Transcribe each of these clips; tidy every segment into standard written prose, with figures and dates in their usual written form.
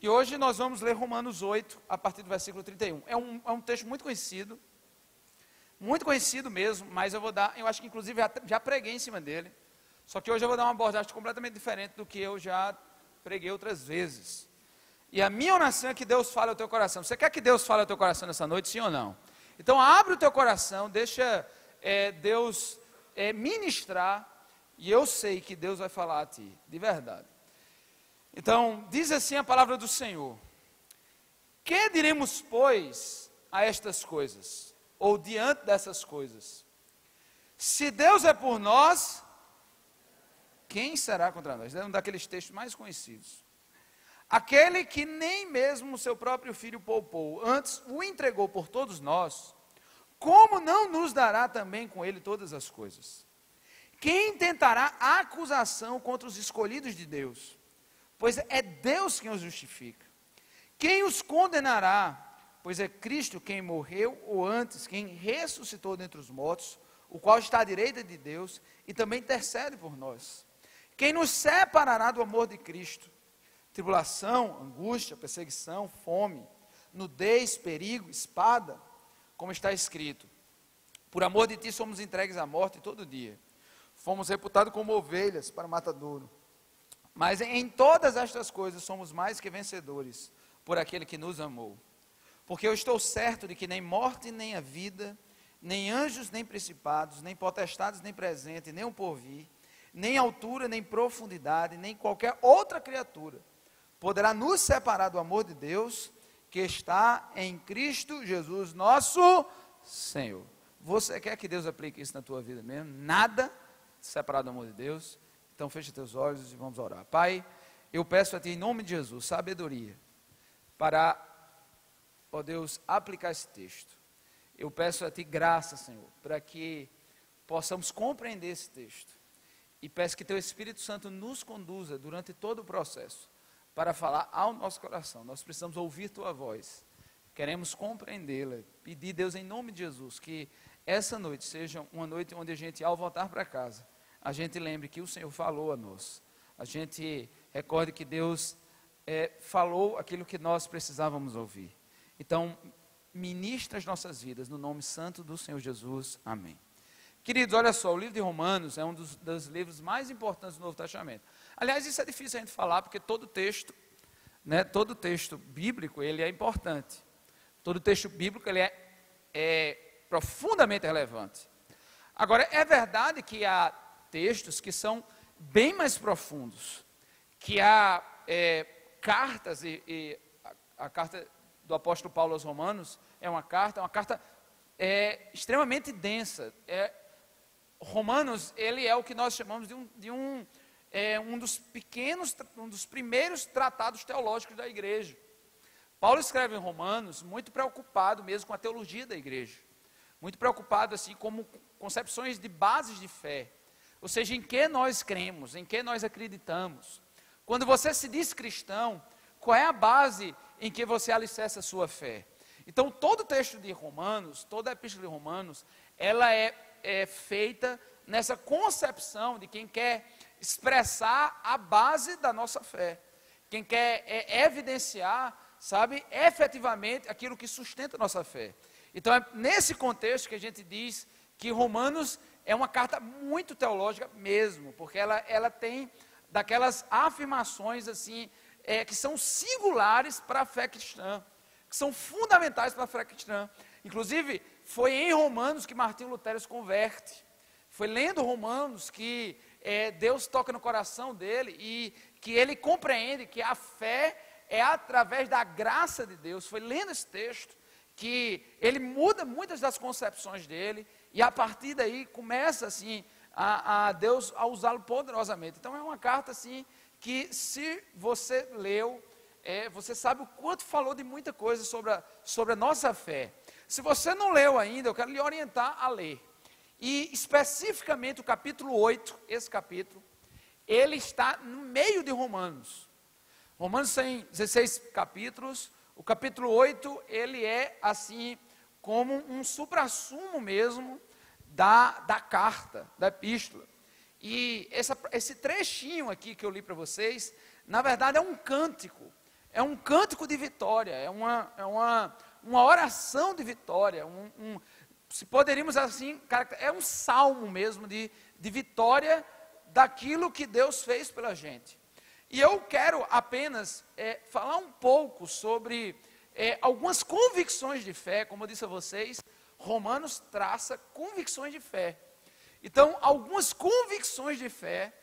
E hoje nós vamos ler Romanos 8, a partir do versículo 31. É um texto muito conhecido mesmo, mas eu acho que inclusive já preguei em cima dele. Só que hoje eu vou dar uma abordagem completamente diferente do que eu já preguei outras vezes. E a minha oração é que Deus fale ao teu coração. Você quer que Deus fale ao teu coração nessa noite, sim ou não? Então abre o teu coração, deixa Deus ministrar, e eu sei que Deus vai falar a ti, de verdade. Então, diz assim a palavra do Senhor: que diremos, pois, a estas coisas, ou diante dessas coisas? Se Deus é por nós, quem será contra nós? É um daqueles textos mais conhecidos. Aquele que nem mesmo o seu próprio filho poupou, antes o entregou por todos nós, como não nos dará também com ele todas as coisas? Quem tentará acusação contra os escolhidos de Deus? Pois é Deus quem os justifica. Quem os condenará? Pois é Cristo quem morreu, ou antes, quem ressuscitou dentre os mortos, o qual está à direita de Deus e também intercede por nós. Quem nos separará do amor de Cristo? Tribulação, angústia, perseguição, fome, nudez, perigo, espada, como está escrito: por amor de ti somos entregues à morte todo dia. Fomos reputados como ovelhas para o matadouro. Mas em todas estas coisas somos mais que vencedores, por aquele que nos amou. Porque eu estou certo de que nem morte, nem a vida, nem anjos, nem principados, nem potestades, nem presente, nem o porvir, nem altura, nem profundidade, nem qualquer outra criatura poderá nos separar do amor de Deus, que está em Cristo Jesus, nosso Senhor. Você quer que Deus aplique isso na tua vida mesmo? Nada separado do amor de Deus. Então feche teus olhos e vamos orar. Pai, eu peço a Ti em nome de Jesus, sabedoria, para, ó Deus, aplicar esse texto. Eu peço a Ti graça, Senhor, para que possamos compreender esse texto. E peço que Teu Espírito Santo nos conduza durante todo o processo, para falar ao nosso coração. Nós precisamos ouvir Tua voz, queremos compreendê-la. Pedir, Deus, em nome de Jesus, que essa noite seja uma noite onde a gente, ao voltar para casa, a gente lembre que o Senhor falou a nós. A gente recorde que Deus falou aquilo que nós precisávamos ouvir. Então, ministra as nossas vidas no nome santo do Senhor Jesus. Amém. Queridos, olha só, o livro de Romanos é um dos livros mais importantes do Novo Testamento. Aliás, isso é difícil a gente falar, porque todo texto bíblico, ele é importante. Todo texto bíblico, ele é profundamente relevante. Agora, é verdade que há textos que são bem mais profundos, que há cartas, e a carta do apóstolo Paulo aos Romanos é uma carta extremamente densa. Romanos, ele é o que nós chamamos de um dos primeiros tratados teológicos da igreja. Paulo escreve em Romanos muito preocupado mesmo com a teologia da igreja, muito preocupado assim como concepções de bases de fé, ou seja, em que nós cremos, em que nós acreditamos. Quando você se diz cristão, qual é a base em que você alicerça a sua fé? Então, todo o texto de Romanos, toda a epístola de Romanos, ela é feita nessa concepção de quem quer expressar a base da nossa fé, quem quer evidenciar, sabe, efetivamente aquilo que sustenta a nossa fé. Então, é nesse contexto que a gente diz que Romanos é uma carta muito teológica mesmo, porque ela tem daquelas afirmações assim, que são singulares para a fé cristã, que são fundamentais para a fé cristã. Inclusive, foi em Romanos que Martinho Lutero se converte. Foi lendo Romanos que Deus toca no coração dele e que ele compreende que a fé é através da graça de Deus. Foi lendo esse texto que ele muda muitas das concepções dele e a partir daí começa assim a Deus a usá-lo poderosamente. Então é uma carta assim que, se você leu, você sabe o quanto falou de muita coisa sobre a nossa fé. Se você não leu ainda, eu quero lhe orientar a ler. E especificamente o capítulo 8, esse capítulo, ele está no meio de Romanos. Romanos tem 16 capítulos, o capítulo 8, ele é assim como um suprassumo mesmo da carta, da epístola. E esse trechinho aqui que eu li para vocês, na verdade é um cântico, é um cântico de vitória, é uma oração de vitória, se poderíamos assim, é um salmo mesmo de vitória daquilo que Deus fez pela gente. E eu quero apenas falar um pouco sobre algumas convicções de fé. Como eu disse a vocês, Romanos traça convicções de fé. Então, algumas convicções de fé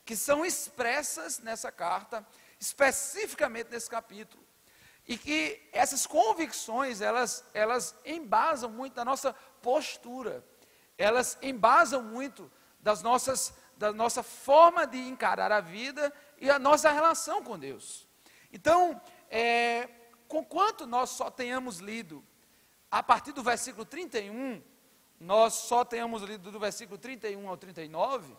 que são expressas nessa carta, especificamente nesse capítulo. E que essas convicções, elas embasam muito da nossa postura, elas embasam muito da nossa forma de encarar a vida e a nossa relação com Deus. Então, conquanto nós só tenhamos lido a partir do versículo 31, nós só tenhamos lido do versículo 31 ao 39,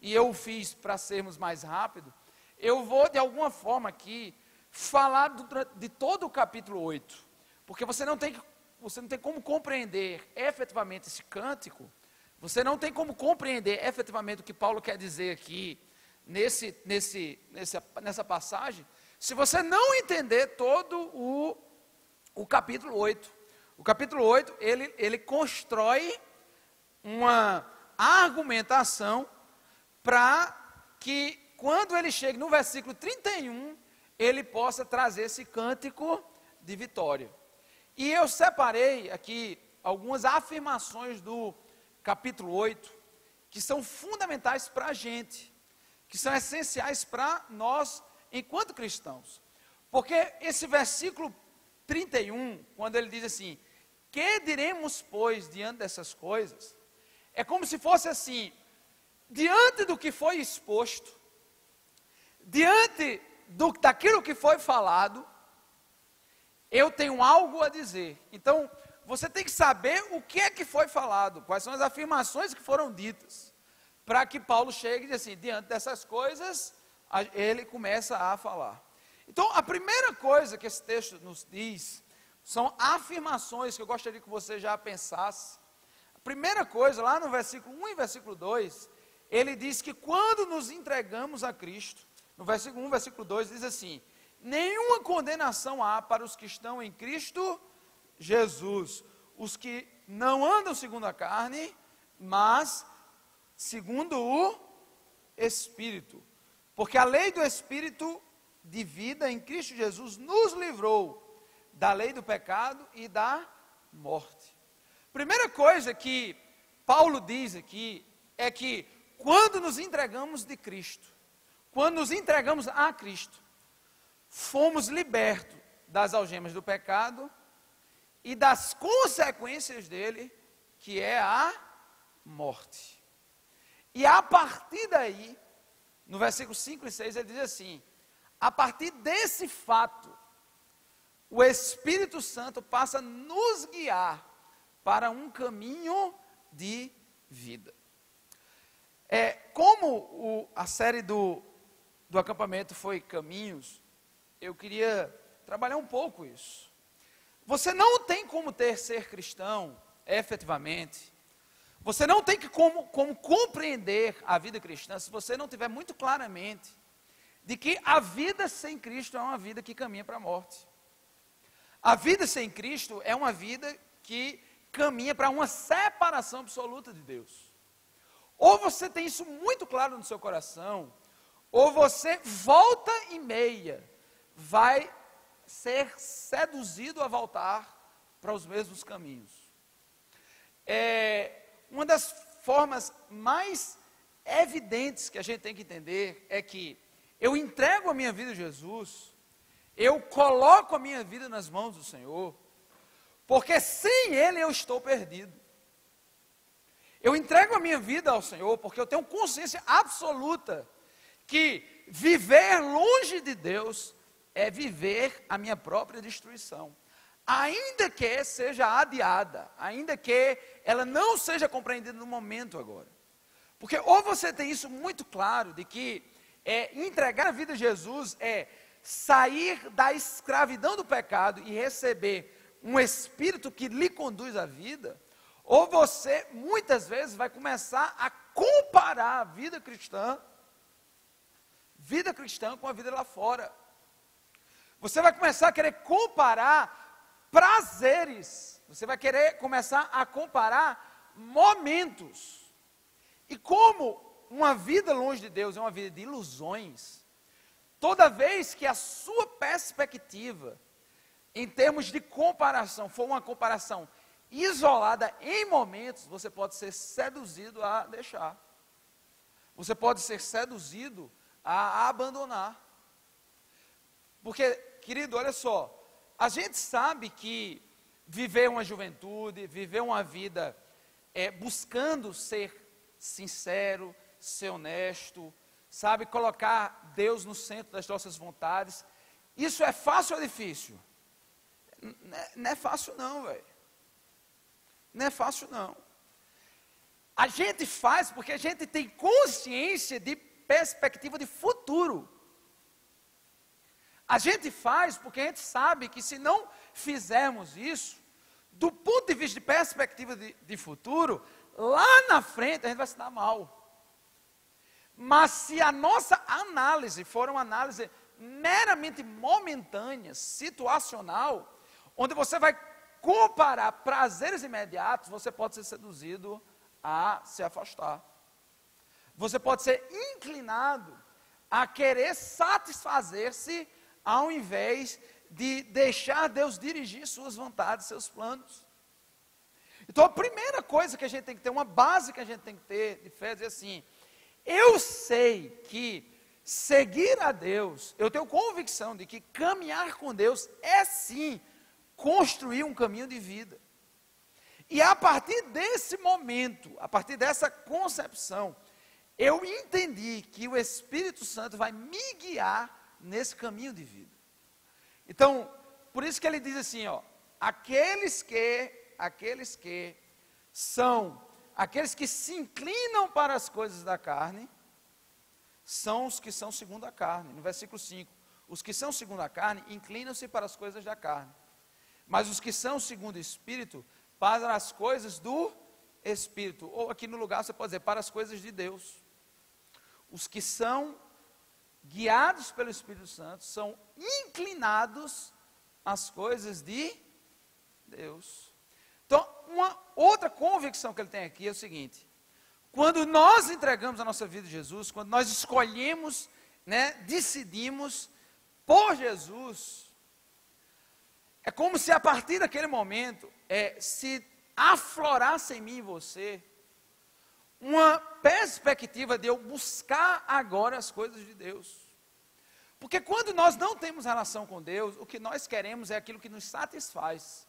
e eu fiz para sermos mais rápido, eu vou de alguma forma aqui falar de todo o capítulo 8, porque você não tem como compreender efetivamente esse cântico, você não tem como compreender efetivamente o que Paulo quer dizer aqui nessa passagem, se você não entender todo o capítulo 8. O capítulo 8, ele constrói uma argumentação para que, quando ele chegue no versículo 31, ele possa trazer esse cântico de vitória. E eu separei aqui algumas afirmações do capítulo 8, que são fundamentais para a gente, que são essenciais para nós, enquanto cristãos. Porque esse versículo 31, quando ele diz assim, que diremos, pois, diante dessas coisas, é como se fosse assim, diante do que foi exposto, diante daquilo que foi falado, eu tenho algo a dizer. Então, você tem que saber o que é que foi falado, quais são as afirmações que foram ditas, para que Paulo chegue e diga assim, diante dessas coisas, ele começa a falar. Então, a primeira coisa que esse texto nos diz, são afirmações que eu gostaria que você já pensasse. A primeira coisa, lá no versículo 1 e versículo 2, ele diz que quando nos entregamos a Cristo, no versículo 1 e versículo 2, diz assim, nenhuma condenação há para os que estão em Cristo Jesus, os que não andam segundo a carne, mas segundo o Espírito. Porque a lei do Espírito de vida em Cristo Jesus nos livrou da lei do pecado e da morte. Primeira coisa que Paulo diz aqui é que quando nos entregamos de Cristo, quando nos entregamos a Cristo, fomos libertos das algemas do pecado e das consequências dele, que é a morte. E a partir daí, no versículo 5 e 6, ele diz assim, a partir desse fato, o Espírito Santo passa a nos guiar para um caminho de vida. Como a série do acampamento foi Caminhos, eu queria trabalhar um pouco isso. Você não tem como ser cristão, efetivamente. Você não tem como compreender a vida cristã se você não tiver muito claramente de que a vida sem Cristo é uma vida que caminha para a morte. A vida sem Cristo é uma vida que caminha para uma separação absoluta de Deus. Ou você tem isso muito claro no seu coração, ou você volta e meia, vai ser seduzido a voltar para os mesmos caminhos. Uma das formas mais evidentes que a gente tem que entender é que eu entrego a minha vida a Jesus, eu coloco a minha vida nas mãos do Senhor, porque sem Ele eu estou perdido. Eu entrego a minha vida ao Senhor, porque eu tenho consciência absoluta que viver longe de Deus é viver a minha própria destruição. Ainda que seja adiada, ainda que ela não seja compreendida no momento agora. Porque ou você tem isso muito claro, de que entregar a vida a Jesus é sair da escravidão do pecado e receber um Espírito que lhe conduz à vida, ou você muitas vezes vai começar a comparar a vida cristã com a vida lá fora. Você vai começar a querer comparar prazeres. Você vai querer começar a comparar momentos. E como uma vida longe de Deus é uma vida de ilusões, toda vez que a sua perspectiva, em termos de comparação, for uma comparação isolada em momentos, você pode ser seduzido a deixar. Você pode ser seduzido a abandonar. Porque, querido, olha só, a gente sabe que viver uma juventude, viver uma vida buscando ser sincero, ser honesto, sabe, colocar Deus no centro das nossas vontades, isso é fácil ou difícil? Não é fácil não, velho. Não é fácil não. A gente faz porque a gente tem consciência de perspectiva de futuro. A gente faz porque a gente sabe que se não fizermos isso, do ponto de vista de perspectiva de futuro, lá na frente a gente vai se dar mal. Mas se a nossa análise for uma análise meramente momentânea, situacional, onde você vai comparar prazeres imediatos, você pode ser seduzido a se afastar. Você pode ser inclinado a querer satisfazer-se ao invés de deixar Deus dirigir suas vontades, seus planos. Então a primeira coisa que a gente tem que ter, uma base que a gente tem que ter de fé, é dizer assim, eu sei que seguir a Deus, eu tenho convicção de que caminhar com Deus é sim construir um caminho de vida. E a partir desse momento, a partir dessa concepção, eu entendi que o Espírito Santo vai me guiar nesse caminho de vida. Então, por isso que ele diz assim, ó, aqueles que se inclinam para as coisas da carne, são os que são segundo a carne. No versículo 5, os que são segundo a carne, inclinam-se para as coisas da carne. Mas os que são segundo o Espírito, para as coisas do Espírito. Ou aqui no lugar você pode dizer, para as coisas de Deus. Os que são guiados pelo Espírito Santo, são inclinados às coisas de Deus. Então, uma outra convicção que ele tem aqui é o seguinte, quando nós entregamos a nossa vida a Jesus, quando nós escolhemos, decidimos por Jesus, é como se a partir daquele momento, se aflorasse em mim e você, uma perspectiva de eu buscar agora as coisas de Deus. Porque quando nós não temos relação com Deus, o que nós queremos é aquilo que nos satisfaz.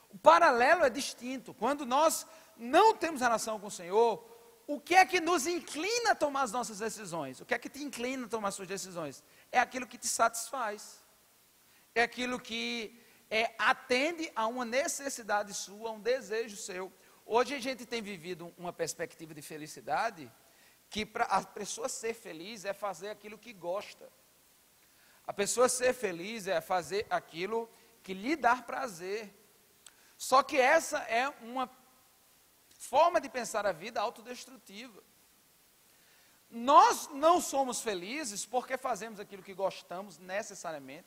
O paralelo é distinto. Quando nós não temos relação com o Senhor, o que é que nos inclina a tomar as nossas decisões? O que é que te inclina a tomar as suas decisões? É aquilo que te satisfaz. É aquilo que atende a uma necessidade sua, a um desejo seu. Hoje a gente tem vivido uma perspectiva de felicidade, que para a pessoa ser feliz é fazer aquilo que gosta. A pessoa ser feliz é fazer aquilo que lhe dá prazer. Só que essa é uma forma de pensar a vida autodestrutiva. Nós não somos felizes porque fazemos aquilo que gostamos necessariamente,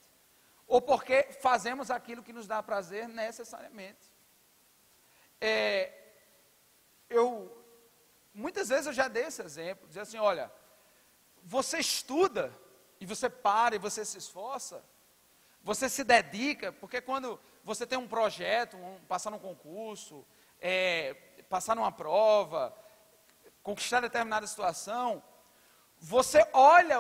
ou porque fazemos aquilo que nos dá prazer necessariamente. Muitas vezes eu já dei esse exemplo, dizer assim, olha, você estuda, e você para, e você se esforça, você se dedica, porque quando você tem um projeto, passar num concurso, passar numa prova, conquistar determinada situação, você olha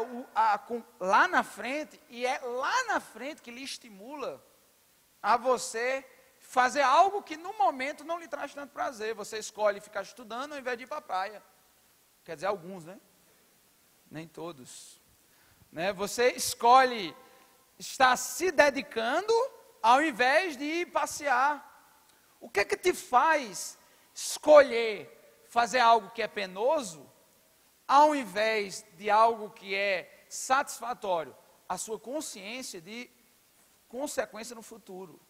lá na frente, e é lá na frente que lhe estimula a você fazer algo que no momento não lhe traz tanto prazer. Você escolhe ficar estudando ao invés de ir para a praia. Quer dizer, alguns, né? Nem todos. Você escolhe estar se dedicando ao invés de ir passear. O que é que te faz escolher fazer algo que é penoso, ao invés de algo que é satisfatório? A sua consciência de consequência no futuro.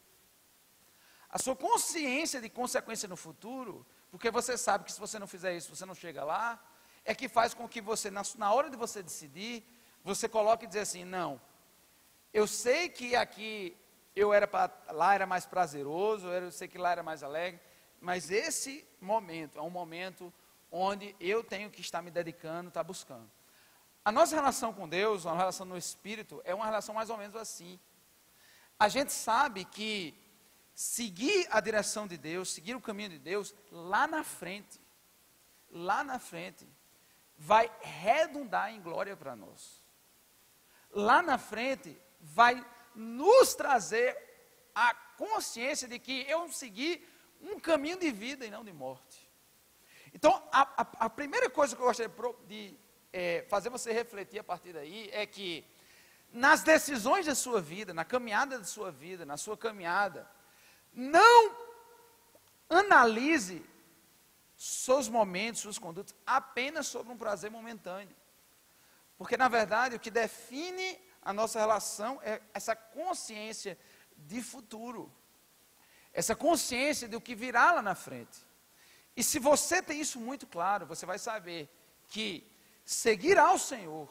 A sua consciência de consequência no futuro, porque você sabe que se você não fizer isso, você não chega lá, é que faz com que você, na hora de você decidir, você coloque e dizer assim, não, Eu sei que aqui lá era mais prazeroso, eu sei que lá era mais alegre, mas esse momento é um momento onde eu tenho que estar me dedicando, estar buscando. A nossa relação com Deus, uma relação no Espírito, é uma relação mais ou menos assim. A gente sabe que seguir a direção de Deus, seguir o caminho de Deus, lá na frente, vai redundar em glória para nós. Lá na frente, vai nos trazer a consciência de que eu segui um caminho de vida e não de morte. Então, a primeira coisa que eu gostaria de fazer você refletir a partir daí é que nas decisões da sua vida, na caminhada da sua vida, na sua caminhada, não analise seus momentos, suas condutas, apenas sobre um prazer momentâneo. Porque, na verdade, o que define a nossa relação é essa consciência de futuro. Essa consciência do que virá lá na frente. E se você tem isso muito claro, você vai saber que seguir ao Senhor,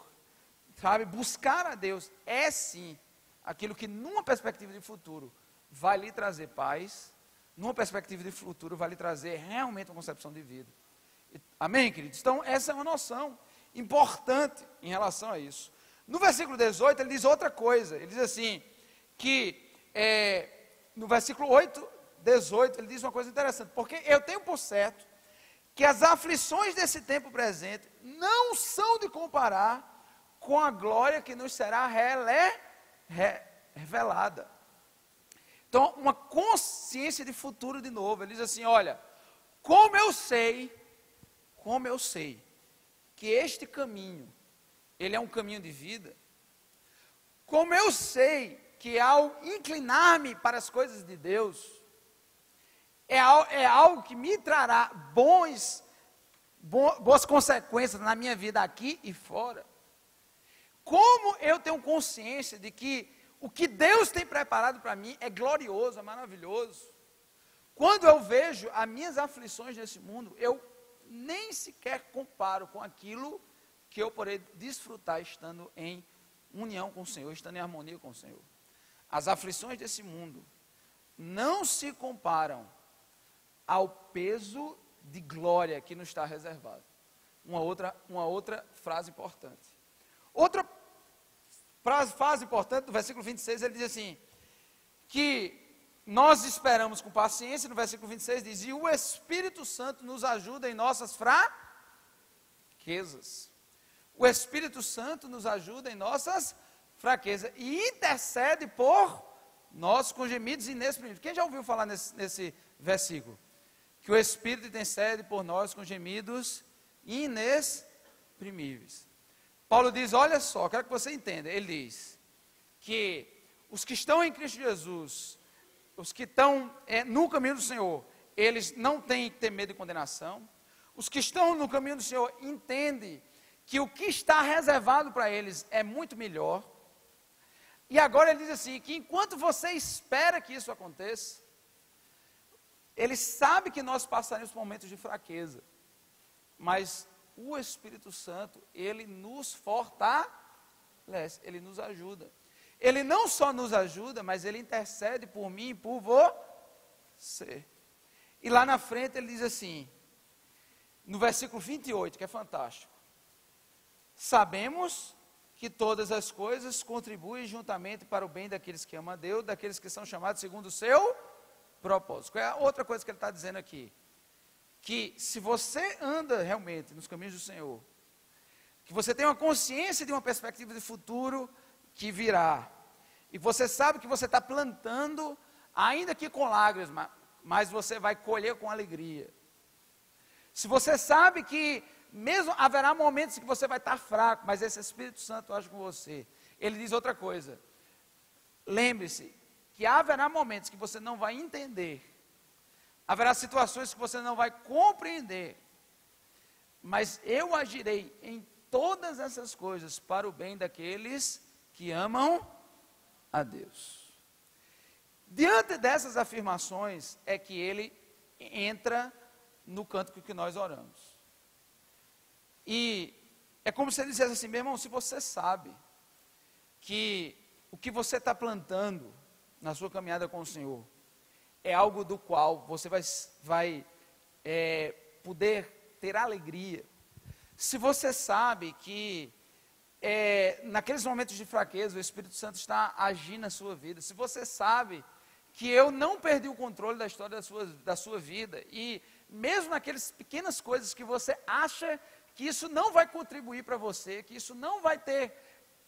sabe, buscar a Deus, é sim aquilo que numa perspectiva de futuro vai lhe trazer paz, numa perspectiva de futuro vai lhe trazer realmente uma concepção de vida. Amém, queridos? Então, essa é uma noção importante em relação a isso. No versículo 18, ele diz outra coisa, ele diz assim, que no versículo 18, ele diz uma coisa interessante, porque eu tenho por certo que as aflições desse tempo presente não são de comparar com a glória que nos será revelada. Então, uma consciência de futuro de novo. Ele diz assim, olha, como eu sei que este caminho, ele é um caminho de vida, como eu sei que ao inclinar-me para as coisas de Deus, é algo que me trará boas consequências na minha vida aqui e fora. Como eu tenho consciência de que o que Deus tem preparado para mim é glorioso, é maravilhoso. Quando eu vejo as minhas aflições nesse mundo, eu nem sequer comparo com aquilo que eu porei desfrutar estando em união com o Senhor, estando em harmonia com o Senhor. As aflições desse mundo não se comparam ao peso de glória que nos está reservado. Uma outra frase importante. Outra frase importante, do versículo 26, ele diz assim, que nós esperamos com paciência, no versículo 26 diz, e o Espírito Santo nos ajuda em nossas fraquezas. O Espírito Santo nos ajuda em nossas fraquezas e intercede por nós com gemidos inexprimíveis. Quem já ouviu falar nesse versículo? Que o Espírito intercede por nós com gemidos inexprimíveis. Paulo diz, olha só, quero que você entenda, ele diz que os que estão em Cristo Jesus, os que estão no caminho do Senhor, eles não têm que ter medo de condenação. Os que estão no caminho do Senhor entendem que o que está reservado para eles é muito melhor. E agora ele diz assim, que enquanto você espera que isso aconteça, ele sabe que nós passaremos por momentos de fraqueza, mas o Espírito Santo, ele nos fortalece, ele nos ajuda. Ele não só nos ajuda, mas ele intercede por mim e por você. E lá na frente ele diz assim, no versículo 28, que é fantástico. Sabemos que todas as coisas contribuem juntamente para o bem daqueles que amam a Deus, daqueles que são chamados segundo o seu propósito. Qual é a outra coisa que ele está dizendo aqui? Que se você anda realmente nos caminhos do Senhor, que você tem uma consciência de uma perspectiva de futuro que virá, e você sabe que você está plantando, ainda que com lágrimas, mas você vai colher com alegria. Se você sabe que mesmo haverá momentos que você vai estar fraco, mas esse Espírito Santo age com você, ele diz outra coisa, lembre-se, que haverá momentos que você não vai entender, haverá situações que você não vai compreender, mas eu agirei em todas essas coisas para o bem daqueles que amam a Deus. Diante dessas afirmações é que ele entra no cântico que nós oramos. E é como se ele dissesse assim, meu irmão, se você sabe que o que você está plantando na sua caminhada com o Senhor é algo do qual você vai poder ter alegria. Se você sabe que naqueles momentos de fraqueza o Espírito Santo está agindo na sua vida, se você sabe que eu não perdi o controle da história da sua vida, e mesmo naquelas pequenas coisas que você acha que isso não vai contribuir para você, que isso não vai ter,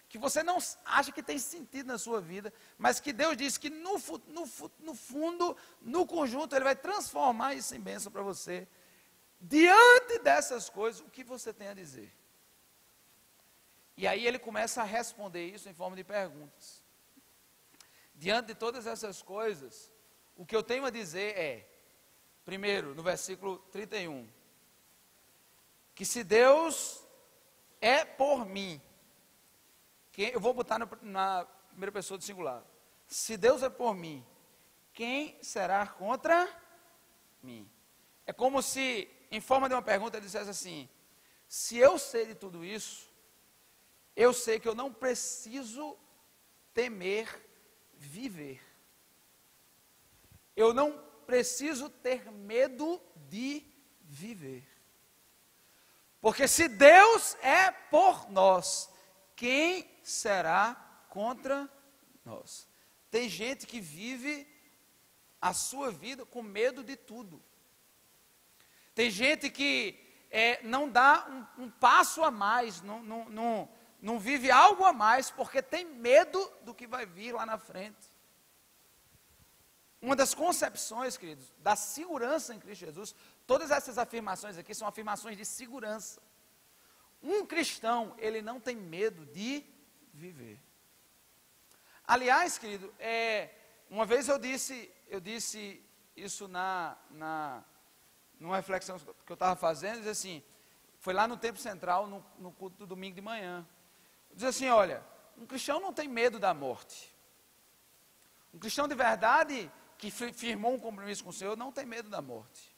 que você não acha que tem sentido na sua vida, mas que Deus diz que no fundo, no conjunto, Ele vai transformar isso em bênção para você. Diante dessas coisas, o que você tem a dizer? E aí ele começa a responder isso em forma de perguntas. Diante de todas essas coisas, o que eu tenho a dizer é, primeiro, no versículo 31, que se Deus é por mim, eu vou botar na primeira pessoa do singular, se Deus é por mim, quem será contra mim? É como se, em forma de uma pergunta, ele dissesse assim, se eu sei de tudo isso, eu sei que eu não preciso temer viver. Eu não preciso ter medo de viver. Porque se Deus é por nós, quem será contra nós? Tem gente que vive a sua vida com medo de tudo. Tem gente que não dá um passo a mais, não vive algo a mais, porque tem medo do que vai vir lá na frente. Uma das concepções, queridos, da segurança em Cristo Jesus, todas essas afirmações aqui são afirmações de segurança. Um cristão, ele não tem medo de viver. Aliás, querido, uma vez eu disse isso numa reflexão que eu estava fazendo, diz assim, foi lá no Templo Central, no culto do domingo de manhã. Diz assim, olha, um cristão não tem medo da morte. Um cristão de verdade, que firmou um compromisso com o Senhor, não tem medo da morte.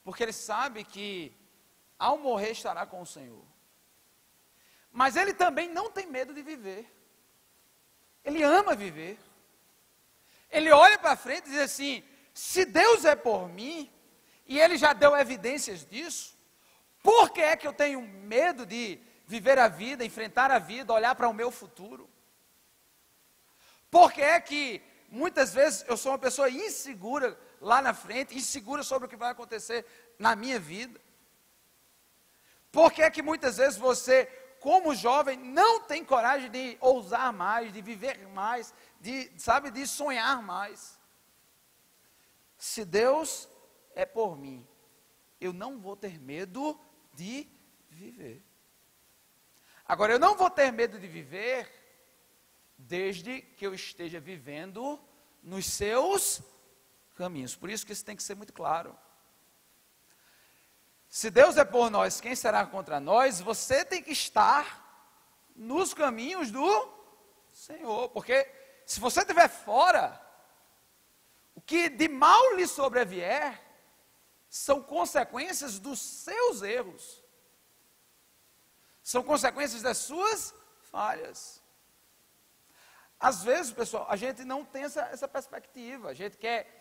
Porque ele sabe que, ao morrer, estará com o Senhor. Mas ele também não tem medo de viver. Ele ama viver. Ele olha para frente e diz assim, se Deus é por mim, e Ele já deu evidências disso, por que é que eu tenho medo de viver a vida, enfrentar a vida, olhar para o meu futuro? Por que é que muitas vezes eu sou uma pessoa insegura lá na frente, insegura sobre o que vai acontecer na minha vida? Por que é que muitas vezes você, como jovem, não tem coragem de ousar mais, de viver mais, de sonhar mais? Se Deus é por mim, eu não vou ter medo de viver. Agora, eu não vou ter medo de viver desde que eu esteja vivendo nos seus caminhos. Por isso que isso tem que ser muito claro. Se Deus é por nós, quem será contra nós? Você tem que estar nos caminhos do Senhor. Porque se você estiver fora, o que de mal lhe sobrevier são consequências dos seus erros. São consequências das suas falhas. Às vezes, pessoal, a gente não tem essa perspectiva. A gente quer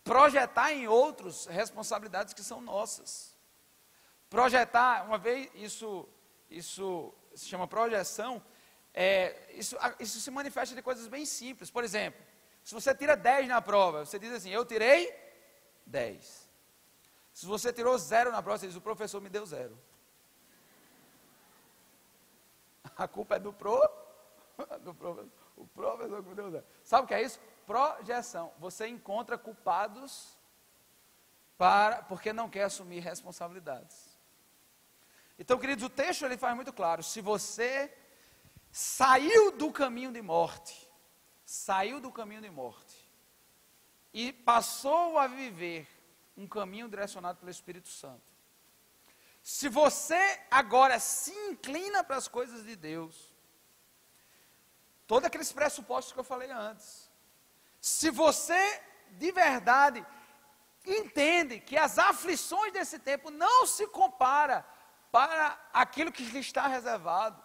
projetar em outros responsabilidades que são nossas. Projetar, uma vez, isso se chama projeção, isso se manifesta de coisas bem simples. Por exemplo, se você tira 10 na prova, você diz assim, eu tirei 10. Se você tirou 0 na prova, você diz, o professor me deu 0. A culpa é do professor. O professor que me deu 0. Sabe o que é isso? Projeção. Você encontra culpados porque não quer assumir responsabilidades. Então, queridos, o texto ele faz muito claro. Se você saiu do caminho de morte, e passou a viver um caminho direcionado pelo Espírito Santo. Se você agora se inclina para as coisas de Deus, todos aqueles pressupostos que eu falei antes, se você de verdade entende que as aflições desse tempo não se compara para aquilo que lhe está reservado,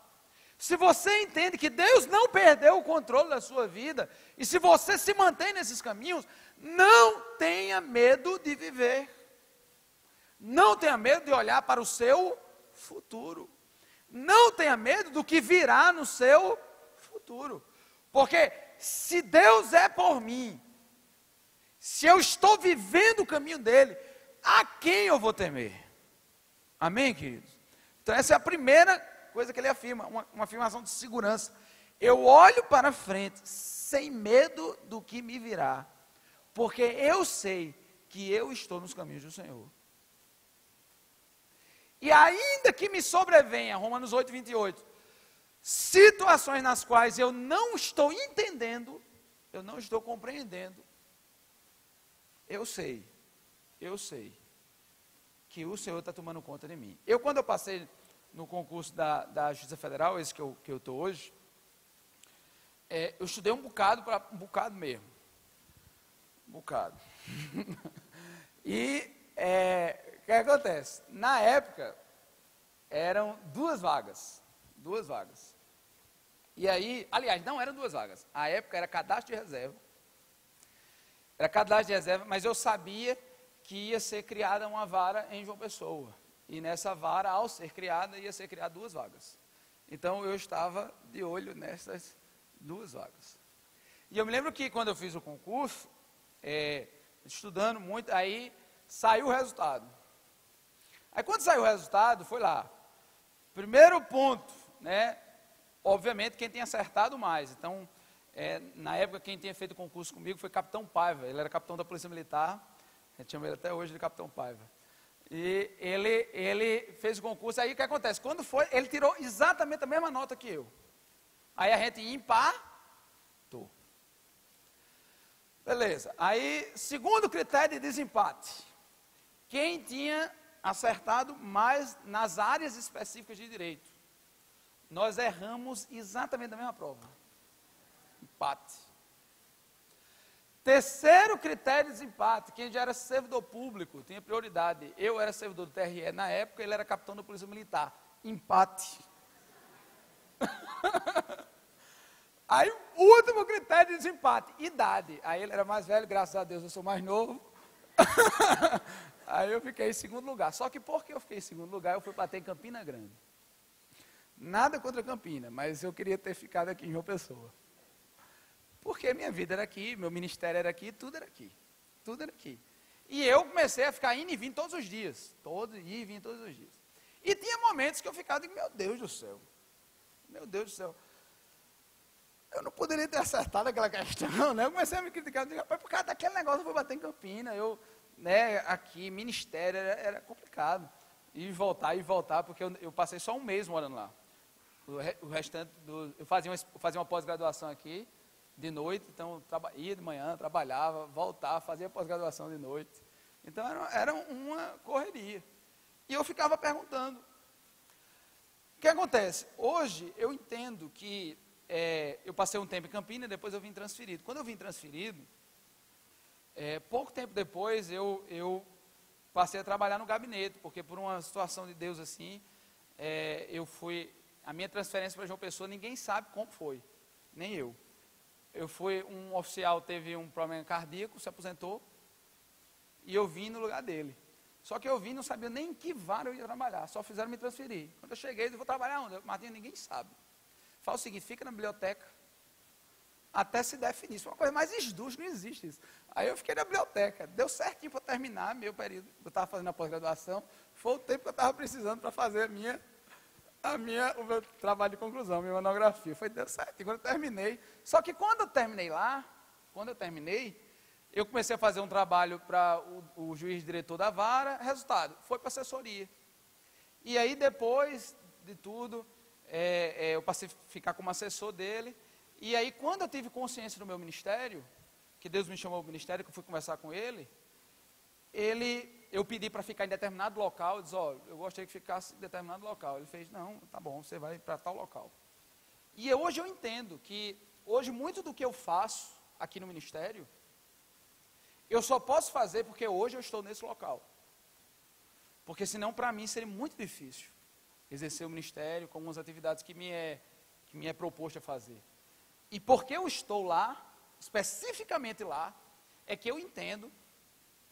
Se você entende que Deus não perdeu o controle da sua vida, e se você se mantém nesses caminhos, não tenha medo de viver. Não tenha medo de olhar para o seu futuro. Não tenha medo do que virá no seu futuro. Porque se Deus é por mim, se eu estou vivendo o caminho dele, a quem eu vou temer? Amém, queridos? Então essa é a primeira coisa que ele afirma, uma afirmação de segurança. Eu olho para frente, sem medo do que me virá, porque eu sei que eu estou nos caminhos do Senhor. E ainda que me sobrevenha, Romanos 8, 28, situações nas quais eu não estou entendendo, eu não estou compreendendo, eu sei que o Senhor está tomando conta de mim. Quando eu passei no concurso da Justiça Federal, esse que eu estou hoje, eu estudei um bocado mesmo. Um bocado. E o que acontece? Na época, eram 2 vagas. 2 vagas. E aí, aliás, não eram 2 vagas. A época era cadastro de reserva. Era cadastro de reserva, mas eu sabia que ia ser criada uma vara em João Pessoa. E nessa vara, ao ser criada, ia ser criada 2 vagas. Então, eu estava de olho nessas 2 vagas. E eu me lembro que quando eu fiz o concurso, estudando muito, aí saiu o resultado. Aí quando saiu o resultado, foi lá. Primeiro ponto, né? Obviamente, quem tinha acertado mais. Então, na época, quem tinha feito o concurso comigo foi Capitão Paiva. Ele era capitão da Polícia Militar. A gente chama ele até hoje de Capitão Paiva. E ele fez o concurso. Aí o que acontece? Quando foi, ele tirou exatamente a mesma nota que eu. Aí a gente empatou. Beleza. Aí, segundo critério de desempate. Quem tinha acertado mais nas áreas específicas de direito. Nós erramos exatamente na mesma prova. Empate. Terceiro critério de desempate, quem já era servidor público tinha prioridade. Eu era servidor do TRE na época, ele era capitão da Polícia Militar. Empate. Aí, o último critério de desempate, idade. Aí ele era mais velho, graças a Deus eu sou mais novo. Aí eu fiquei em segundo lugar. Só que porque eu fiquei em segundo lugar, eu fui bater em Campina Grande. Nada contra Campina, mas eu queria ter ficado aqui em João Pessoa. Porque minha vida era aqui, meu ministério era aqui, tudo era aqui. Tudo era aqui. E eu comecei a ficar indo e vindo todos os dias. Ir e vindo todos os dias. E tinha momentos que eu ficava e digo, meu Deus do céu. Meu Deus do céu. Eu não poderia ter acertado aquela questão, né? Eu comecei a me criticar, eu digo, rapaz, por causa daquele negócio eu fui bater em Campina. Aqui, ministério, era complicado. E voltar, porque eu passei só um mês morando lá. O restante, eu fazia uma pós-graduação aqui, de noite, então ia de manhã, trabalhava, voltava, fazia pós-graduação de noite. Então era uma correria. E eu ficava perguntando. O que acontece? Hoje eu entendo que eu passei um tempo em Campinas, depois eu vim transferido. Quando eu vim transferido, pouco tempo depois eu passei a trabalhar no gabinete, porque por uma situação de Deus assim, a minha transferência para João Pessoa, ninguém sabe como foi, nem eu. Um oficial teve um problema cardíaco, se aposentou, e eu vim no lugar dele. Só que eu vim, não sabia nem em que vara eu ia trabalhar, só fizeram me transferir. Quando eu cheguei, eu disse, vou trabalhar onde? Martinho, ninguém sabe. Fala o seguinte, fica na biblioteca, até se definir. Isso é uma coisa mais esdrúxula, não existe isso. Aí eu fiquei na biblioteca, deu certinho para terminar meu período. Eu estava fazendo a pós-graduação, foi o tempo que eu estava precisando para fazer o meu trabalho de conclusão, minha monografia. Deu certinho, quando eu terminei. Só que quando eu terminei lá, eu comecei a fazer um trabalho para o juiz diretor da vara, resultado, foi para assessoria. E aí depois de tudo, eu passei a ficar como assessor dele, e aí quando eu tive consciência do meu ministério, que Deus me chamou ao ministério, que eu fui conversar com ele, eu pedi para ficar em determinado local, eu disse, eu gostaria que ficasse em determinado local. Ele fez, não, tá bom, você vai para tal local. E hoje eu entendo que, hoje muito do que eu faço aqui no ministério, eu só posso fazer porque hoje eu estou nesse local. Porque senão para mim seria muito difícil exercer o ministério com algumas atividades que me é que me é proposto a fazer. E porque eu estou lá, especificamente lá, é que eu entendo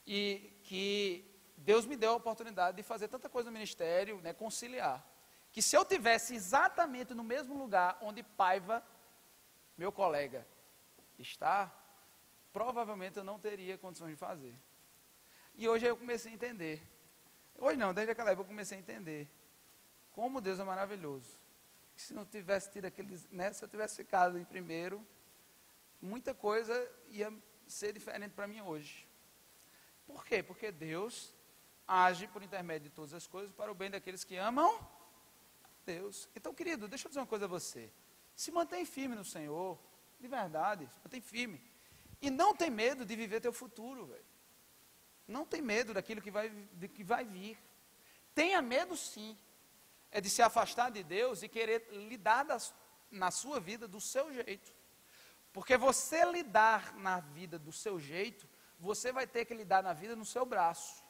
e que Deus me deu a oportunidade de fazer tanta coisa no ministério, né, conciliar. Que se eu tivesse exatamente no mesmo lugar onde Paiva, meu colega, está, provavelmente eu não teria condições de fazer. E hoje eu comecei a entender. Hoje não, desde aquela época eu comecei a entender como Deus é maravilhoso. Que se não tivesse tido aqueles, né, se eu tivesse ficado em primeiro, muita coisa ia ser diferente para mim hoje. Por quê? Porque Deus age por intermédio de todas as coisas para o bem daqueles que amam Deus. Então, querido, deixa eu dizer uma coisa a você. Se mantém firme no Senhor, de verdade, se mantém firme. E não tem medo de viver teu futuro, velho. Não tem medo daquilo que vai vir. Tenha medo sim. É de se afastar de Deus e querer lidar na sua vida do seu jeito. Porque você lidar na vida do seu jeito, você vai ter que lidar na vida no seu braço.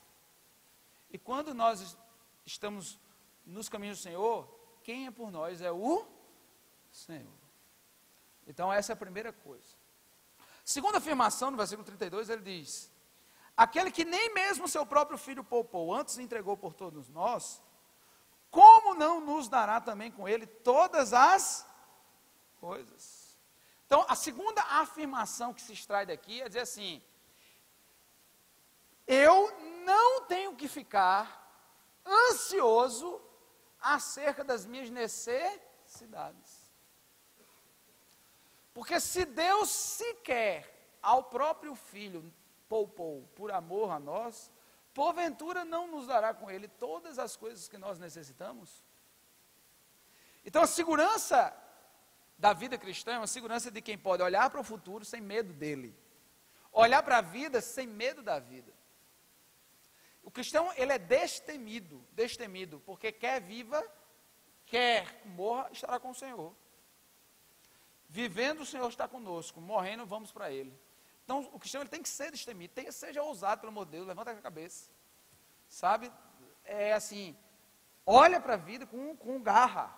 E quando nós estamos nos caminhos do Senhor, quem é por nós é o Senhor. Então essa é a primeira coisa. Segunda afirmação, no versículo 32, ele diz: aquele que nem mesmo seu próprio filho poupou, antes entregou por todos nós, como não nos dará também com ele todas as coisas? Então, a segunda afirmação que se extrai daqui é dizer assim: eu não tenho que ficar ansioso acerca das minhas necessidades. Porque se Deus sequer ao próprio Filho poupou por amor a nós, porventura não nos dará com ele todas as coisas que nós necessitamos? Então a segurança da vida cristã é uma segurança de quem pode olhar para o futuro sem medo dele, olhar para a vida sem medo da vida. O cristão, ele é destemido, porque quer viva, quer morra, estará com o Senhor. Vivendo, o Senhor está conosco, morrendo, vamos para ele. Então, o cristão, ele tem que ser destemido, seja ousado, pelo amor de Deus, levanta a cabeça, sabe? É assim, olha para a vida com garra.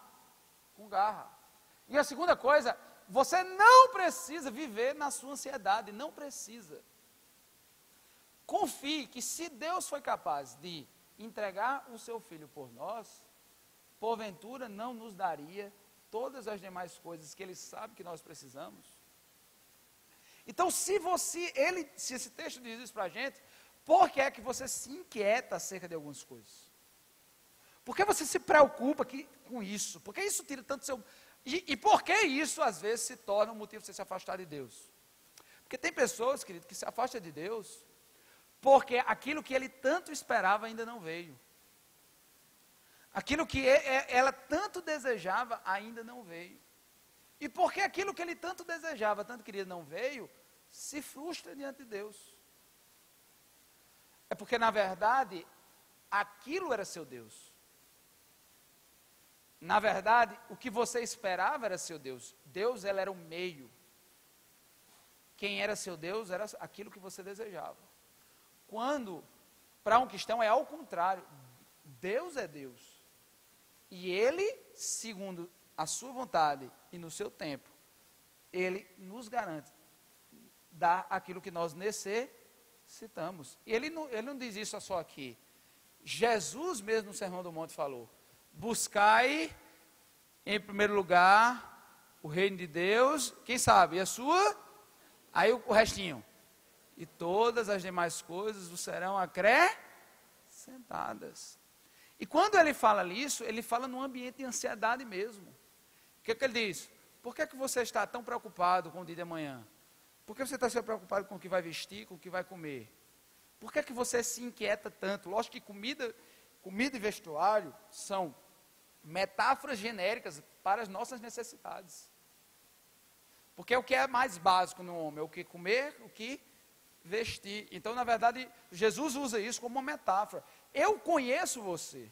E a segunda coisa, você não precisa viver na sua ansiedade, não precisa. Confie que se Deus foi capaz de entregar o seu Filho por nós, porventura não nos daria todas as demais coisas que Ele sabe que nós precisamos. Então, se esse texto diz isso para a gente, por que é que você se inquieta acerca de algumas coisas? Por que você se preocupa com isso? Por que isso tira tanto seu... E por que isso, às vezes, se torna um motivo de você se afastar de Deus? Porque tem pessoas, querido, que se afastam de Deus porque aquilo que ele tanto esperava ainda não veio. Aquilo que ela tanto desejava ainda não veio. E porque aquilo que ele tanto desejava, tanto queria não veio, se frustra diante de Deus. É porque, na verdade, aquilo era seu Deus. Na verdade, o que você esperava era seu Deus. Deus, ela era o meio. Quem era seu Deus era aquilo que você desejava. Quando, para um cristão, é ao contrário. Deus é Deus. E Ele, segundo a sua vontade e no seu tempo, Ele nos garante dar aquilo que nós necessitamos. E Ele não diz isso só aqui. Jesus mesmo no Sermão do Monte falou: buscai em primeiro lugar o reino de Deus, quem sabe, e a sua, aí o restinho. E todas as demais coisas vos serão acrescentadas. E quando ele fala isso, ele fala num ambiente de ansiedade mesmo. O que ele diz? Por que você está tão preocupado com o dia de amanhã? Por que você está se preocupado com o que vai vestir, com o que vai comer? Por que você se inquieta tanto? Lógico que comida e vestuário são metáforas genéricas para as nossas necessidades. Porque é o que é mais básico no homem, é o que comer, o que vestir. Então, na verdade, Jesus usa isso como uma metáfora. Eu conheço você.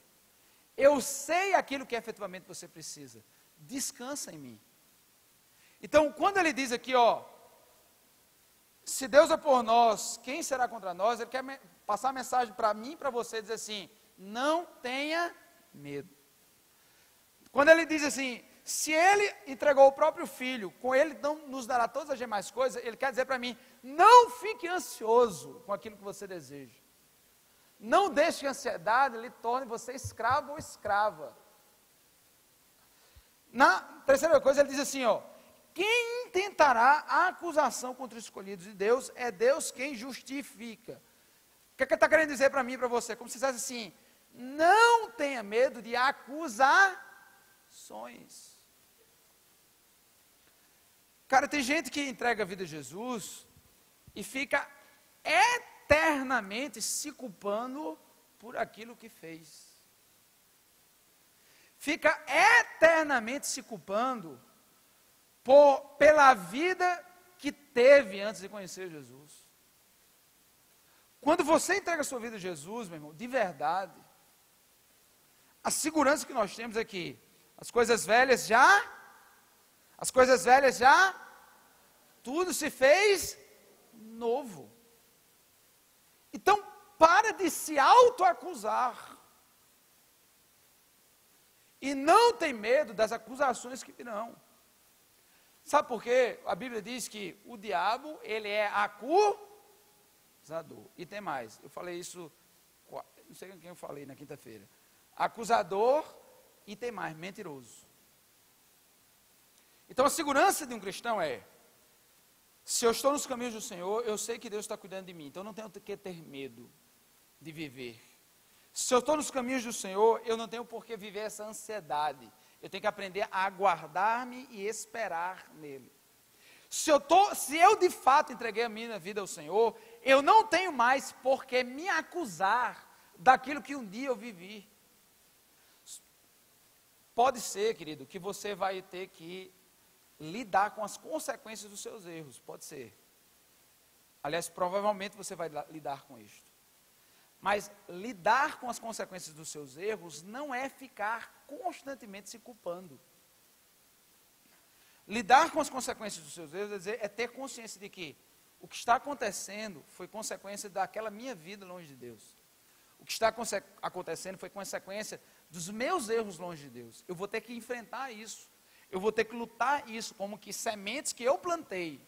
Eu sei aquilo que efetivamente você precisa. Descansa em mim. Então, quando ele diz aqui, se Deus é por nós, quem será contra nós? Ele quer passar a mensagem para mim e para você, dizer assim: não tenha medo. Quando ele diz assim, se ele entregou o próprio filho, com ele não nos dará todas as demais coisas, ele quer dizer para mim, não fique ansioso com aquilo que você deseja. Não deixe que a ansiedade lhe torne você escravo ou escrava. Na terceira coisa, ele diz assim, ó, quem intentará a acusação contra os escolhidos de Deus, é Deus quem justifica. O que é que ele está querendo dizer para mim e para você? Como se dissesse assim, não tenha medo de acusações. Cara, tem gente que entrega a vida a Jesus e fica eternamente se culpando por aquilo que fez. Fica eternamente se culpando pela vida que teve antes de conhecer Jesus. Quando você entrega a sua vida a Jesus, meu irmão, de verdade, a segurança que nós temos é que as coisas velhas já, tudo se fez novo. Então, para de se autoacusar. E não tem medo das acusações que virão. Sabe por quê? A Bíblia diz que o diabo, ele é acusador. E tem mais, eu falei isso, não sei com quem eu falei na quinta-feira. Acusador e tem mais, mentiroso. Então a segurança de um cristão é, se eu estou nos caminhos do Senhor, eu sei que Deus está cuidando de mim, então eu não tenho que ter medo de viver. Se eu estou nos caminhos do Senhor, eu não tenho por que viver essa ansiedade. Eu tenho que aprender a aguardar-me e esperar nele. Se eu de fato entreguei a minha vida ao Senhor, eu não tenho mais por que me acusar daquilo que um dia eu vivi. Pode ser, querido, que você vai ter que lidar com as consequências dos seus erros. Pode ser. Aliás, provavelmente você vai lidar com isto. Mas lidar com as consequências dos seus erros não é ficar constantemente se culpando. Lidar com as consequências dos seus erros é ter consciência de que o que está acontecendo foi consequência daquela minha vida longe de Deus. O que está acontecendo foi consequência dos meus erros longe de Deus. Eu vou ter que enfrentar isso. Eu vou ter que lutar isso como que sementes que eu plantei.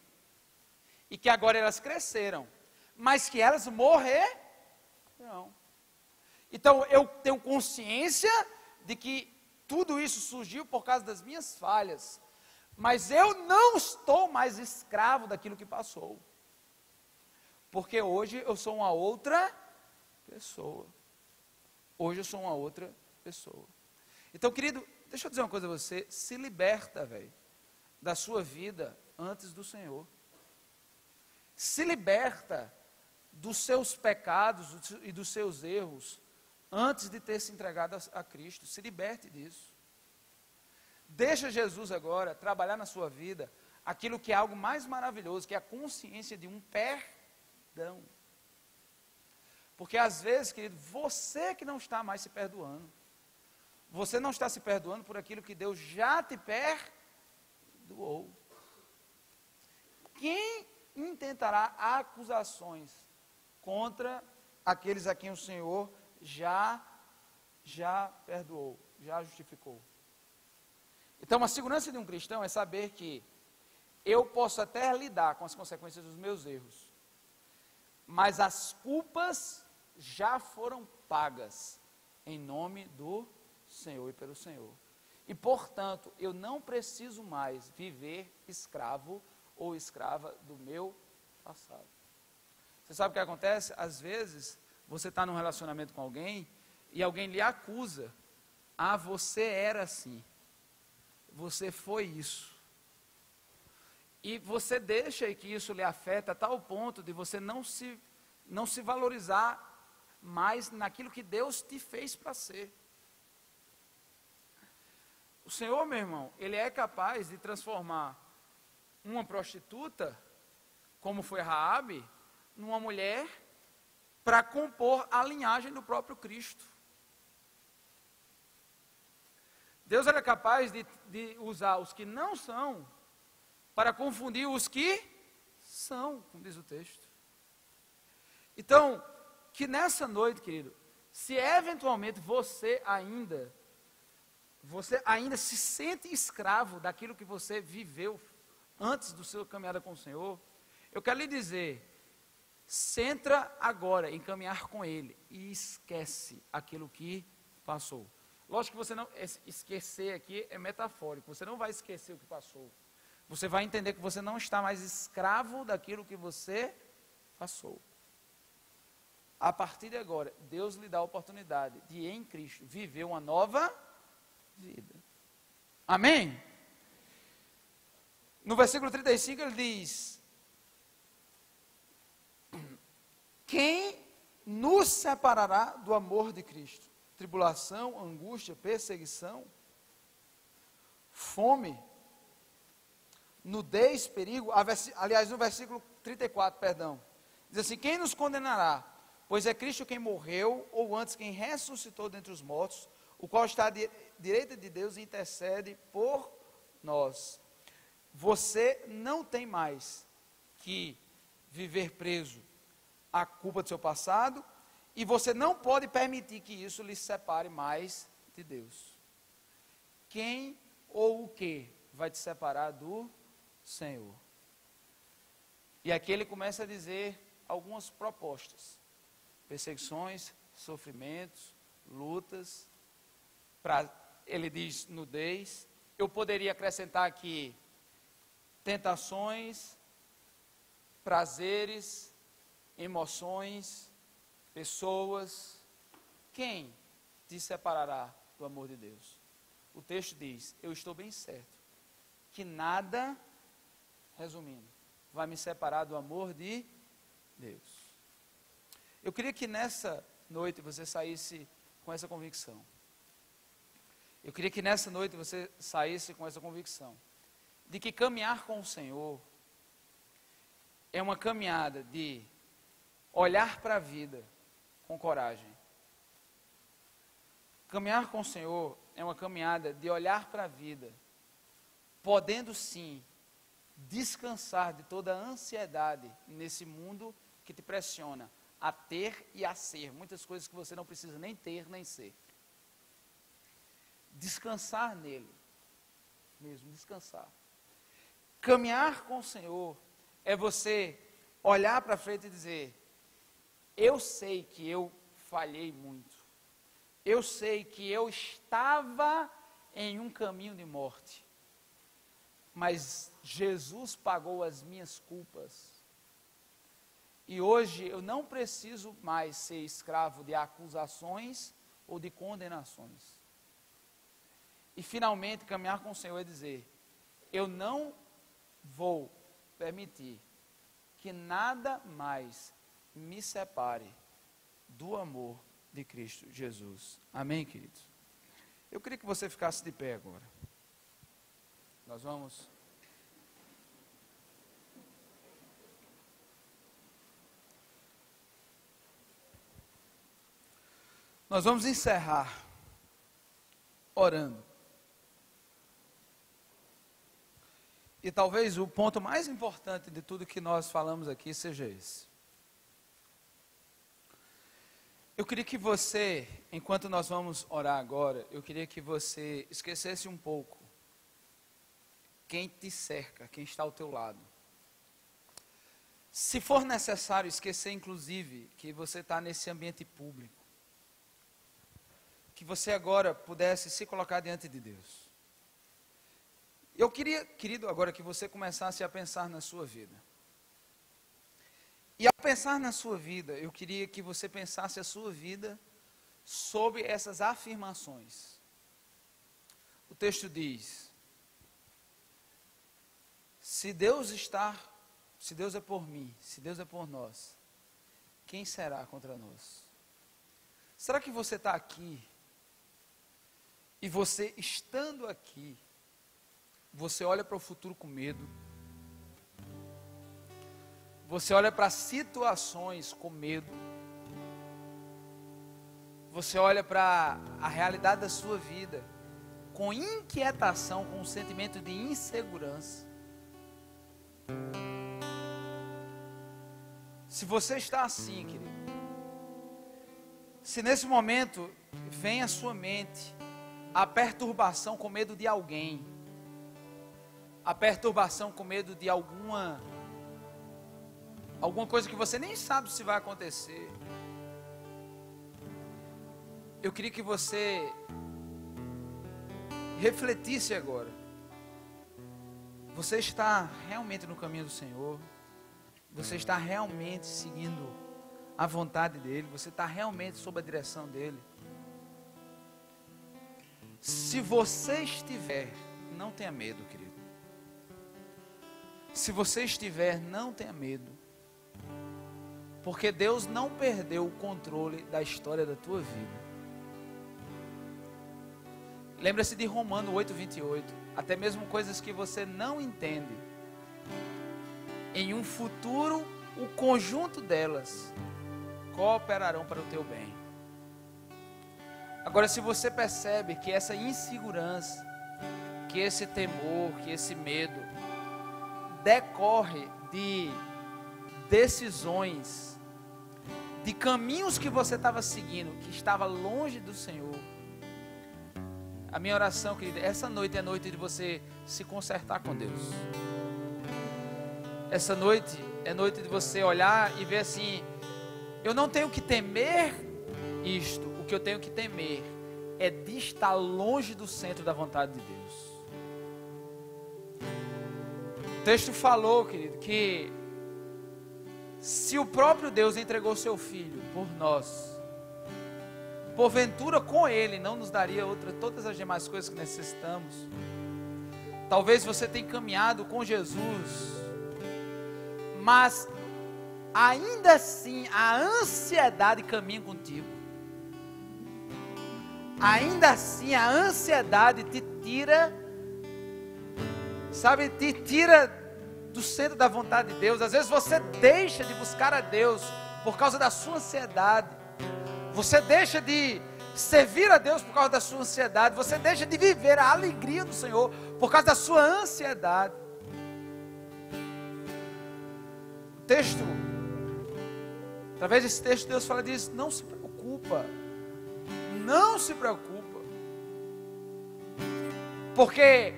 E que agora elas cresceram. Mas que elas morreram. Não. Então eu tenho consciência de que tudo isso surgiu por causa das minhas falhas, mas eu não estou mais escravo daquilo que passou, porque hoje eu sou uma outra pessoa. Hoje eu sou uma outra pessoa. Então, querido, deixa eu dizer uma coisa a você, se liberta, velho, da sua vida antes do Senhor. Se liberta dos seus pecados e dos seus erros, antes de ter se entregado a Cristo. Se liberte disso. Deixa Jesus agora trabalhar na sua vida aquilo que é algo mais maravilhoso, que é a consciência de um perdão. Porque às vezes, querido, você que não está mais se perdoando. Você não está se perdoando por aquilo que Deus já te perdoou. Quem intentará acusações contra aqueles a quem o Senhor já perdoou, já justificou? Então, a segurança de um cristão é saber que eu posso até lidar com as consequências dos meus erros, mas as culpas já foram pagas em nome do Senhor e pelo Senhor. E, portanto, eu não preciso mais viver escravo ou escrava do meu passado. Você sabe o que acontece? Às vezes, você está num relacionamento com alguém e alguém lhe acusa. Ah, você era assim. Você foi isso. E você deixa que isso lhe afeta a tal ponto de você não se valorizar mais naquilo que Deus te fez para ser. O Senhor, meu irmão, Ele é capaz de transformar uma prostituta, como foi Raabe, numa mulher para compor a linhagem do próprio Cristo. Deus era capaz de usar os que não são para confundir os que são, como diz o texto. Então, que nessa noite, querido, se eventualmente você ainda você ainda se sente escravo daquilo que você viveu antes do seu caminhada com o Senhor, eu quero lhe dizer, centra agora em caminhar com Ele e esquece aquilo que passou. Lógico que você não, esquecer aqui é metafórico, você não vai esquecer o que passou. Você vai entender que você não está mais escravo daquilo que você passou. A partir de agora, Deus lhe dá a oportunidade de, em Cristo, viver uma nova vida. Amém? No versículo 35 ele diz: quem nos separará do amor de Cristo? Tribulação, angústia, perseguição, fome, nudez, perigo. Aliás, no versículo 34, perdão, diz assim: quem nos condenará? Pois é Cristo quem morreu, ou antes quem ressuscitou dentre os mortos, o qual está à direita de Deus e intercede por nós. Você não tem mais que viver preso à culpa do seu passado, e você não pode permitir que isso lhe separe mais de Deus. Quem ou o que vai te separar do Senhor? E aqui ele começa a dizer algumas propostas: perseguições, sofrimentos, lutas, ele diz nudez. Eu poderia acrescentar aqui tentações, prazeres, emoções, pessoas. Quem te separará do amor de Deus? O texto diz: eu estou bem certo que nada, resumindo, vai me separar do amor de Deus. Eu queria que nessa noite você saísse com essa convicção. Eu queria que nessa noite você saísse com essa convicção de que caminhar com o Senhor é uma caminhada de olhar para a vida com coragem. Caminhar com o Senhor é uma caminhada de olhar para a vida, podendo sim descansar de toda a ansiedade nesse mundo que te pressiona a ter e a ser muitas coisas que você não precisa nem ter nem ser. Descansar nele, mesmo descansar. Caminhar com o Senhor é você olhar para frente e dizer: eu sei que eu falhei muito, eu sei que eu estava em um caminho de morte, mas Jesus pagou as minhas culpas, e hoje eu não preciso mais ser escravo de acusações ou de condenações. E finalmente caminhar com o Senhor é dizer: eu não vou permitir que nada mais me separe do amor de Cristo Jesus. Amém, queridos? Eu queria que você ficasse de pé agora. Nós vamos encerrar orando. E talvez o ponto mais importante de tudo que nós falamos aqui seja esse. Eu queria que você, enquanto nós vamos orar agora, eu queria que você esquecesse um pouco quem te cerca, quem está ao teu lado. Se for necessário, esquecer inclusive que você está nesse ambiente público. Que você agora pudesse se colocar diante de Deus. Eu queria, querido, agora que você começasse a pensar na sua vida. E ao pensar na sua vida, eu queria que você pensasse a sua vida sobre essas afirmações. O texto diz: se Deus é por mim, se Deus é por nós, quem será contra nós? Será que você está aqui, e você estando aqui, você olha para o futuro com medo? Você olha para situações com medo? Você olha para a realidade da sua vida com inquietação, com um sentimento de insegurança? Se você está assim, querido, se nesse momento vem à sua mente a perturbação com medo de alguém, a perturbação com medo de alguma coisa que você nem sabe se vai acontecer. Eu queria que você refletisse agora. Você está realmente no caminho do Senhor? Você está realmente seguindo a vontade dEle? Você está realmente sob a direção dEle? Se você estiver, não tenha medo, querido. Se você estiver, não tenha medo. Porque Deus não perdeu o controle da história da tua vida. Lembra-se de Romanos 8:28. Até mesmo coisas que você não entende, em um futuro, o conjunto delas cooperarão para o teu bem. Agora, se você percebe que essa insegurança, que esse temor, que esse medo decorre de decisões, de caminhos que você estava seguindo, que estava longe do Senhor, a minha oração, querida, essa noite é a noite de você se consertar com Deus. Essa noite é noite de você olhar e ver assim: eu não tenho que temer isto, o que eu tenho que temer é de estar longe do centro da vontade de Deus. O texto falou, querido, que se o próprio Deus entregou seu Filho por nós, porventura com Ele não nos daria todas as demais coisas que necessitamos. Talvez você tenha caminhado com Jesus, mas ainda assim a ansiedade caminha contigo. Ainda assim a ansiedade te tira, sabe, te tira do centro da vontade de Deus. Às vezes você deixa de buscar a Deus por causa da sua ansiedade. Você deixa de servir a Deus por causa da sua ansiedade. Você deixa de viver a alegria do Senhor por causa da sua ansiedade. O texto, através desse texto, Deus fala disso: não se preocupa. Não se preocupa. Porque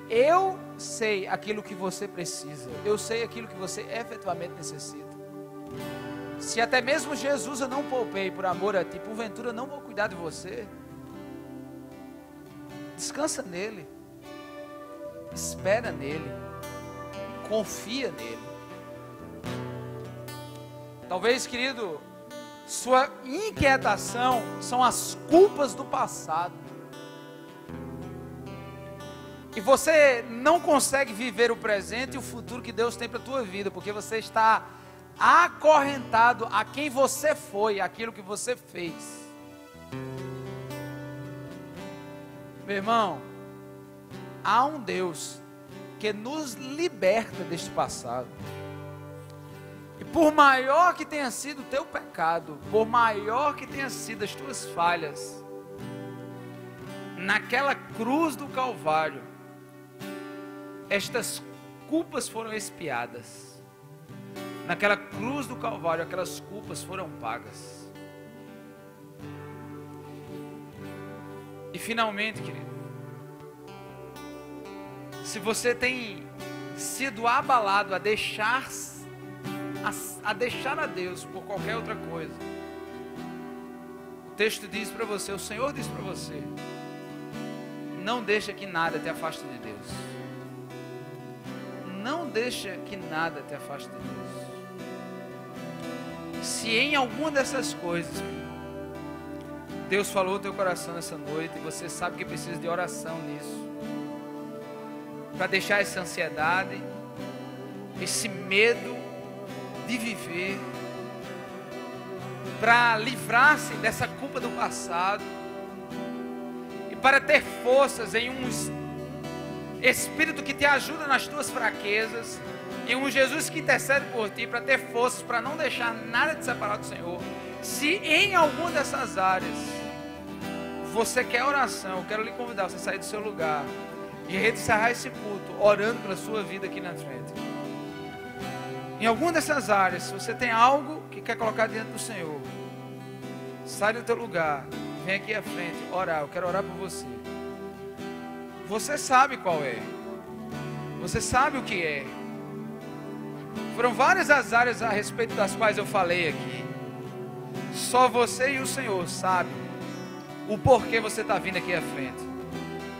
eu sei aquilo que você precisa. Eu sei aquilo que você efetivamente necessita. Se até mesmo Jesus eu não poupei por amor a ti, porventura eu não vou cuidar de você. Descansa nele. Espera nele. Confia nele. Talvez, querido, sua inquietação são as culpas do passado. E você não consegue viver o presente e o futuro que Deus tem para a tua vida, porque você está acorrentado a quem você foi, aquilo que você fez. Meu irmão, há um Deus que nos liberta deste passado. E por maior que tenha sido o teu pecado, por maior que tenha sido as tuas falhas, naquela cruz do Calvário, estas culpas foram expiadas. Naquela cruz do Calvário, aquelas culpas foram pagas. E finalmente, querido, se você tem sido abalado a deixar a Deus por qualquer outra coisa, o texto diz para você, o Senhor diz para você: não deixa que nada te afaste de Deus. Não deixa que nada te afaste de Deus. Se em alguma dessas coisas Deus falou no teu coração nessa noite, e você sabe que precisa de oração nisso, para deixar essa ansiedade, esse medo de viver, para livrar-se dessa culpa do passado, e para ter forças em um Espírito que te ajuda nas tuas fraquezas, em um Jesus que intercede por ti, para ter forças, para não deixar nada te separar do Senhor. Se em alguma dessas áreas você quer oração, eu quero lhe convidar a você sair do seu lugar e encerrar esse culto orando pela sua vida aqui na frente. Em alguma dessas áreas, se você tem algo que quer colocar diante do Senhor, sai do teu lugar, vem aqui à frente orar. Eu quero orar por você. Você sabe qual é. Você sabe o que é. Foram várias as áreas a respeito das quais eu falei aqui. Só você e o Senhor sabem o porquê você está vindo aqui à frente.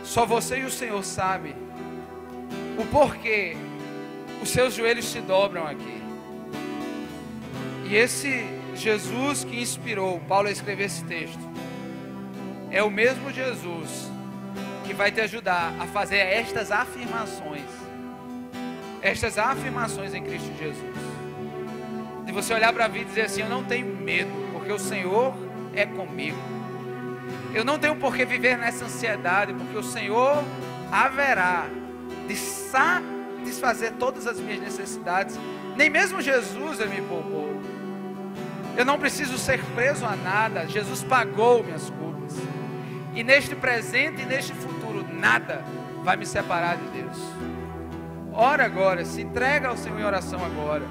Só você e o Senhor sabem o porquê os seus joelhos se dobram aqui. E esse Jesus que inspirou Paulo a escrever esse texto é o mesmo Jesus que vai te ajudar a fazer estas afirmações em Cristo Jesus. De você olhar para a vida e dizer assim: eu não tenho medo, porque o Senhor é comigo. Eu não tenho por que viver nessa ansiedade, porque o Senhor haverá de satisfazer todas as minhas necessidades. Nem mesmo Jesus me poupou. Eu não preciso ser preso a nada. Jesus pagou minhas culpas. E neste presente e neste futuro, nada vai me separar de Deus. Ora agora, se entrega ao Senhor em oração agora.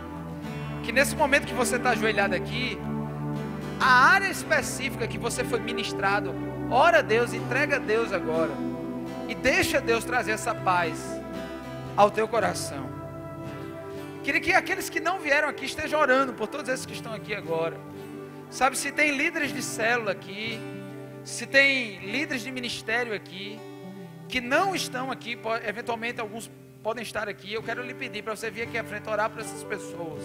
Que nesse momento que você está ajoelhado aqui, a área específica que você foi ministrado, ora a Deus, entrega a Deus agora. E deixa Deus trazer essa paz ao teu coração. Queria que aqueles que não vieram aqui estejam orando por todos esses que estão aqui agora. Sabe, se tem líderes de célula aqui, se tem líderes de ministério aqui, que não estão aqui, eventualmente alguns podem estar aqui, eu quero lhe pedir para você vir aqui à frente orar por essas pessoas.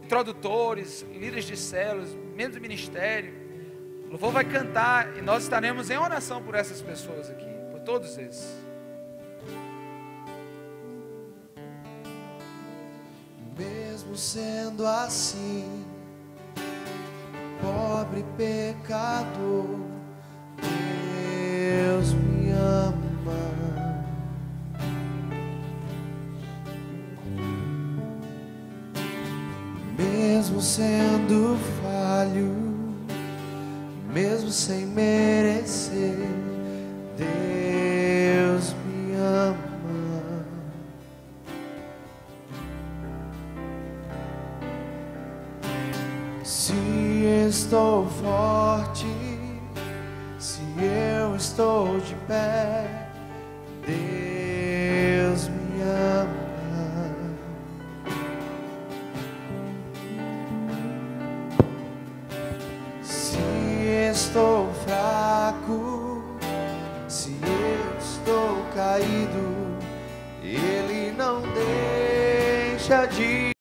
Introdutores, líderes de células, membros do ministério. O louvor vai cantar e nós estaremos em oração por essas pessoas aqui, por todos esses. Mesmo sendo assim, pobre pecador, Deus me ama. Mesmo sendo falho, mesmo sem merecer, Deus me ama. Se estou forte, se eu estou de pé, Deus me ama. Se estou fraco, se eu estou caído, Ele não deixa de